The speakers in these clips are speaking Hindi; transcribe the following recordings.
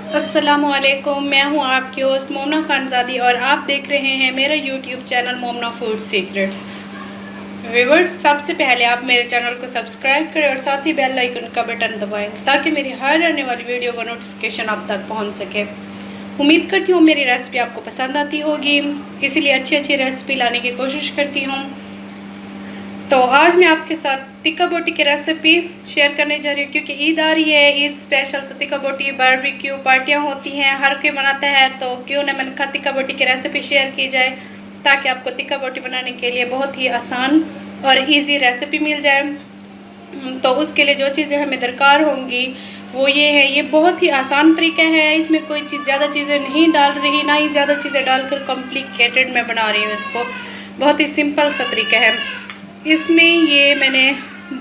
अस्सलामुअलैकुम, मैं हूं आपकी होस्ट मोमना खानजादी और आप देख रहे हैं मेरा YouTube channel मोमना food secrets. Viewers, सबसे पहले आप मेरे चैनल को सब्सक्राइब करें और साथ ही बेल आइकन का बटन दबाएं ताकि मेरी हर आने वाली वीडियो का नोटिफिकेशन आप तक पहुंच सके। उम्मीद करती हूँ मेरी रेसिपी आपको पसंद आती होगी, इसीलिए अच्छी अच्छी रेसिपी लाने की कोशिश करती हूँ। तो आज मैं आपके साथ टिक्का बोटी की रेसिपी शेयर करने जा रही हूँ क्योंकि ईद आ रही है। ईद स्पेशल तो टिक्का बोटी बारबेक्यू पार्टियाँ होती हैं, हर कोई बनाता है, तो क्यों ना मैंने कहा टिक्का बोटी की रेसिपी शेयर की जाए ताकि आपको टिक्का बोटी बनाने के लिए बहुत ही आसान और इजी रेसिपी मिल जाए। तो उसके लिए जो चीज़ें हमें दरकार होंगी वो ये है, ये बहुत ही आसान तरीका है, इसमें कोई चीज़ ज़्यादा चीज़ें नहीं डाल रही, ना ही ज़्यादा चीज़ें डालकर कॉम्प्लिकेटेड मैं बना रही हूँ इसको। बहुत ही सिंपल सा तरीका है। इसमें ये मैंने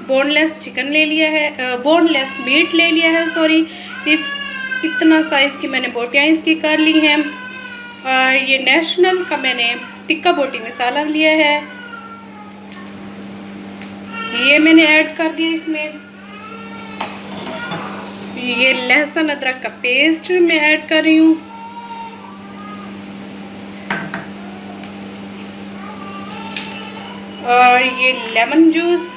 बोनलेस चिकन ले लिया है, बोनलेस मीट ले लिया है, सॉरी। इतना साइज़ की मैंने बोटियाँ इसकी कर ली हैं। और ये नेशनल का मैंने टिक्का बोटी मसाला लिया है, ये मैंने ऐड कर दिया इसमें। ये लहसुन अदरक का पेस्ट मैं ऐड कर रही हूँ। और ये लेमन जूस,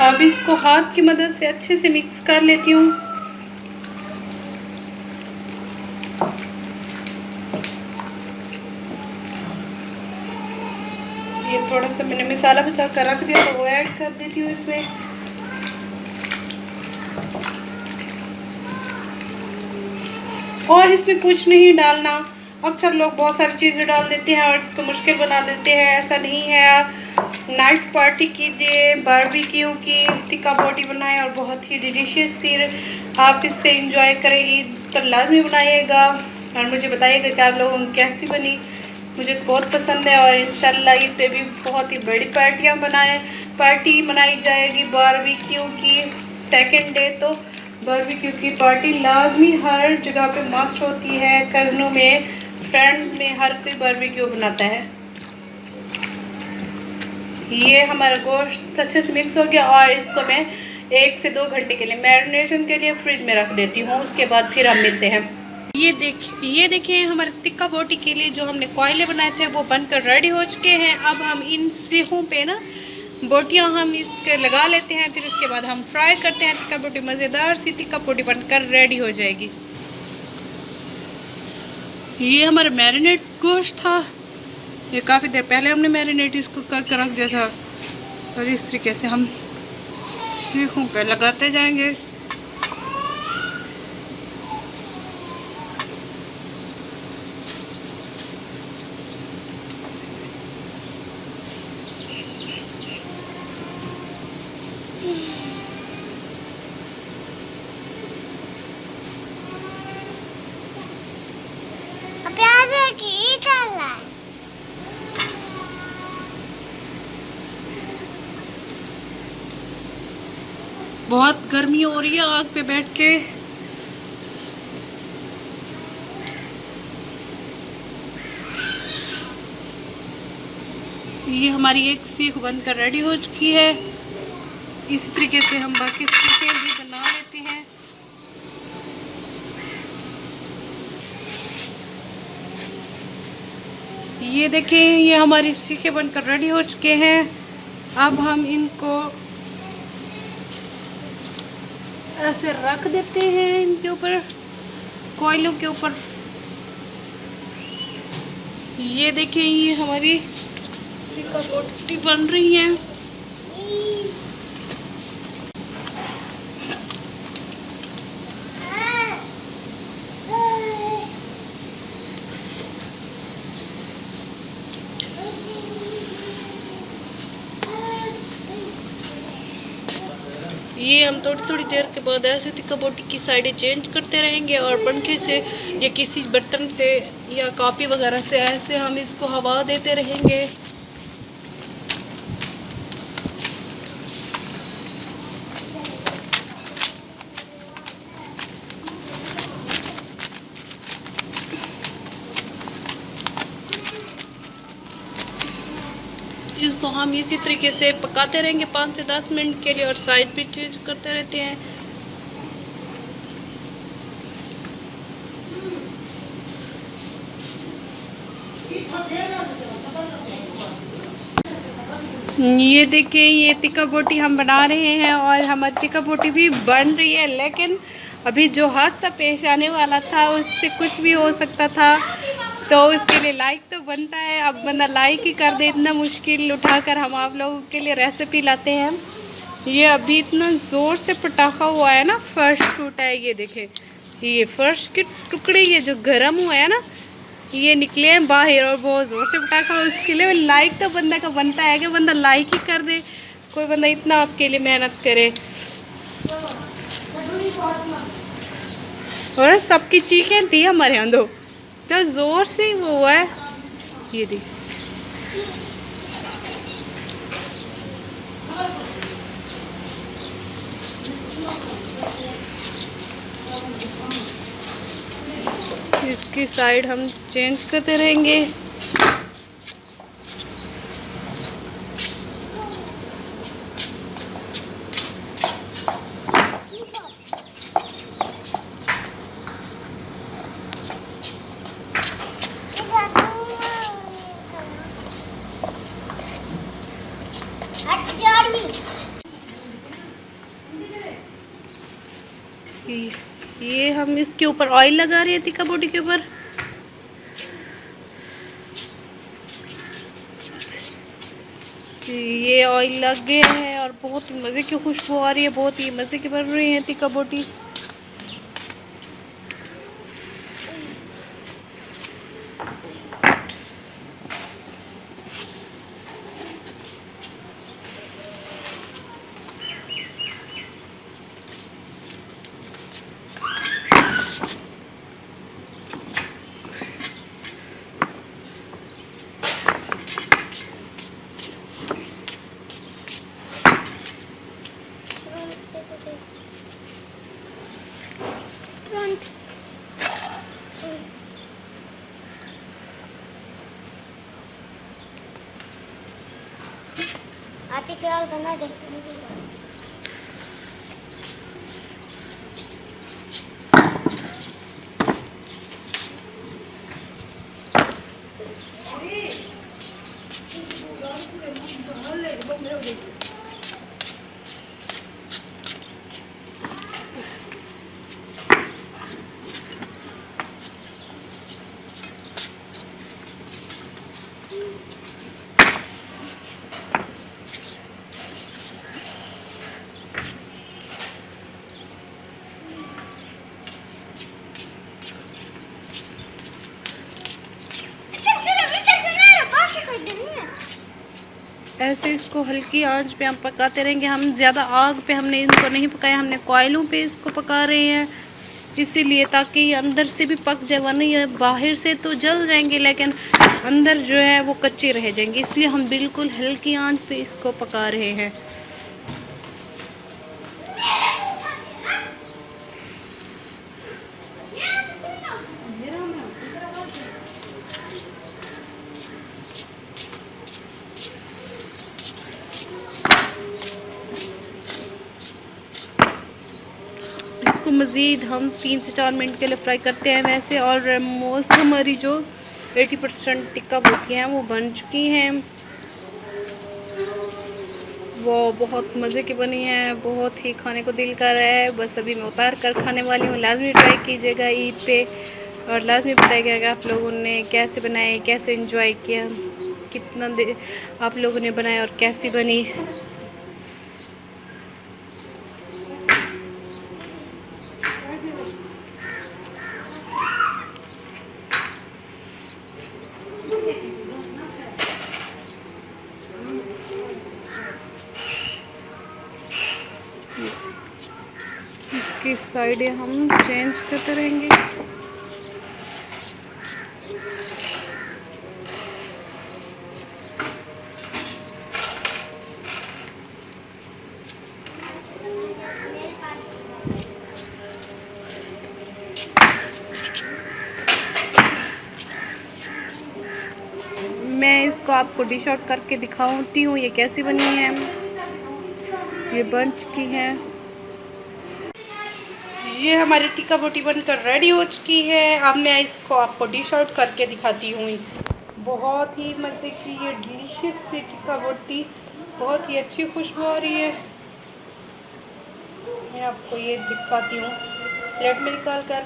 अब इसको हाथ की मदद से अच्छे से मिक्स कर लेती हूँ। ये थोड़ा सा मैंने मसाला बचा कर रख दिया तो वो ऐड कर देती हूँ इसमें। और इसमें कुछ नहीं डालना। अक्सर लोग बहुत सारी चीज़ें डाल देते हैं और इसको मुश्किल बना देते हैं, ऐसा नहीं है। आप नाइट पार्टी कीजिए, बारबेक्यू की टिक्का बोटी बनाएं और बहुत ही डिलीशियस सी आप इससे इंजॉय करें। ईद पर लाजमी बनाइएगा और मुझे बताइएगा कि आप लोगों को कैसी बनी। मुझे तो बहुत पसंद है और इंशाल्लाह ईद पे भी बहुत ही बड़ी पार्टी मनाई जाएगी बारबेक्यू की। सेकंड डे तो बारबेक्यू की पार्टी लाजमी हर जगह पे मस्ट होती है। कज़नों में, फ्रेंड्स में, हर कोई बारबेक्यू बनाता है। ये हमारा गोश्त अच्छे से मिक्स हो गया और इसको मैं 1 से 2 घंटे के लिए मैरिनेशन के लिए फ्रिज में रख देती हूँ। उसके बाद फिर हम मिलते हैं। ये देखिए हमारे टिक्का बोटी के लिए जो हमने कोयले बनाए थे वो बनकर रेडी हो चुके हैं। अब हम इन सीखों पे ना बोटियां हम इसके लगा लेते हैं, फिर इसके बाद हम फ्राई करते हैं। टिक्का बोटी मज़ेदार सी टिक्का बोटी बनकर रेडी हो जाएगी। ये हमारा मैरिनेट गोश्त था, ये काफ़ी देर पहले हमने मैरिनेट इसको करके रख दिया था और इस तरीके से हम सीखों पे लगाते जाएंगे। प्याज की डाला है। बहुत गर्मी हो रही है आग पे बैठ के। ये हमारी एक सीख बनकर रेडी हो चुकी है। इसी तरीके से हम बाकी सीखें भी बना लेते हैं। ये देखें, ये हमारी सीखें बनकर रेडी हो चुके हैं। अब हम इनको ऐसे रख देते हैं इनके ऊपर, कोयलों के ऊपर। ये देखें, ये हमारी टिक्का बोटी बन रही है। ये हम थोड़ी थोड़ी देर के बाद ऐसे टिक्का बोटी की साइडें चेंज करते रहेंगे और पंखे से या किसी बर्तन से या कॉपी वगैरह से ऐसे हम इसको हवा देते रहेंगे। इसको हम इसी तरीके से पकाते रहेंगे 5 से 10 मिनट के लिए और साइड भी चेंज करते रहते हैं। ये देखिए, ये टिक्का बोटी हम बना रहे हैं और हमारी टिक्का बोटी भी बन रही है, लेकिन अभी जो हादसा पेश आने वाला था उससे कुछ भी हो सकता था, तो उसके लिए लाइक तो बनता है। अब बंदा लाइक ही कर दे, इतना मुश्किल उठाकर हम आप लोगों के लिए रेसिपी लाते हैं। ये अभी इतना ज़ोर से पटाखा हुआ है ना, फर्श टूटा है। ये देखें, ये फर्श के टुकड़े ये जो गर्म हुए हैं ना, ये निकले हैं बाहर और बहुत ज़ोर से पटाखा। उसके लिए लाइक तो बंदा का बनता है कि बंदा लाइक ही कर दे, कोई बंदा इतना आपके लिए मेहनत करे। और सबकी चीखें थी हमारे यहाँ दो, तो ज़ोर से वो हुआ है। ये देख, इसकी साइड हम चेंज करते रहेंगे। ये हम इसके ऊपर ऑयल लगा रहे हैं टिक्का बोटी के ऊपर। ये ऑयल लग गया है और बहुत मज़े की खुशबू आ रही है, बहुत ही मज़े की बन रही है टिक्का बोटी। आटे ख्याल करना 10 मिनट। ऐसे इसको हल्की आंच पे हम पकाते रहेंगे। हम ज़्यादा आग पे हमने इनको नहीं पकाया, हमने कोयलों पे इसको पका रहे हैं, इसीलिए ताकि ये अंदर से भी पक जाए। वरना ये बाहर से तो जल जाएंगे लेकिन अंदर जो है वो कच्चे रह जाएंगे, इसलिए हम बिल्कुल हल्की आंच पे इसको पका रहे हैं। इसको मज़ीद हम 3 से 4 मिनट के लिए फ्राई करते हैं वैसे। और मोस्ट हमारी जो 80% टिक्का बोटी हैं वो बन चुकी हैं, वो बहुत मज़े की बनी है, बहुत ही खाने को दिल कर रहा है। बस अभी मैं उतार कर खाने वाली हूँ। लाजमी ट्राई कीजिएगा ईद पे और लाजमी बताइएगा आप लोगों ने कैसे बनाए, कैसे एंजॉय किया, कितना आप लोगों ने बनाया और कैसी बनी। इसकी साइडें हम चेंज करते रहेंगे। मैं इसको आपको डिश आउट करके दिखाती हूँ ये कैसी बनी है। ये बन चुकी है। ये हमारी टिक्का बोटी बनकर रेडी हो चुकी है। अब मैं इसको आपको डिश आउट करके दिखाती हूँ। बहुत ही मज़े की ये डिलीशियस सी टिक्का बोटी, बहुत ही अच्छी खुशबू आ रही है। मैं आपको ये दिखाती हूँ प्लेट में निकाल कर।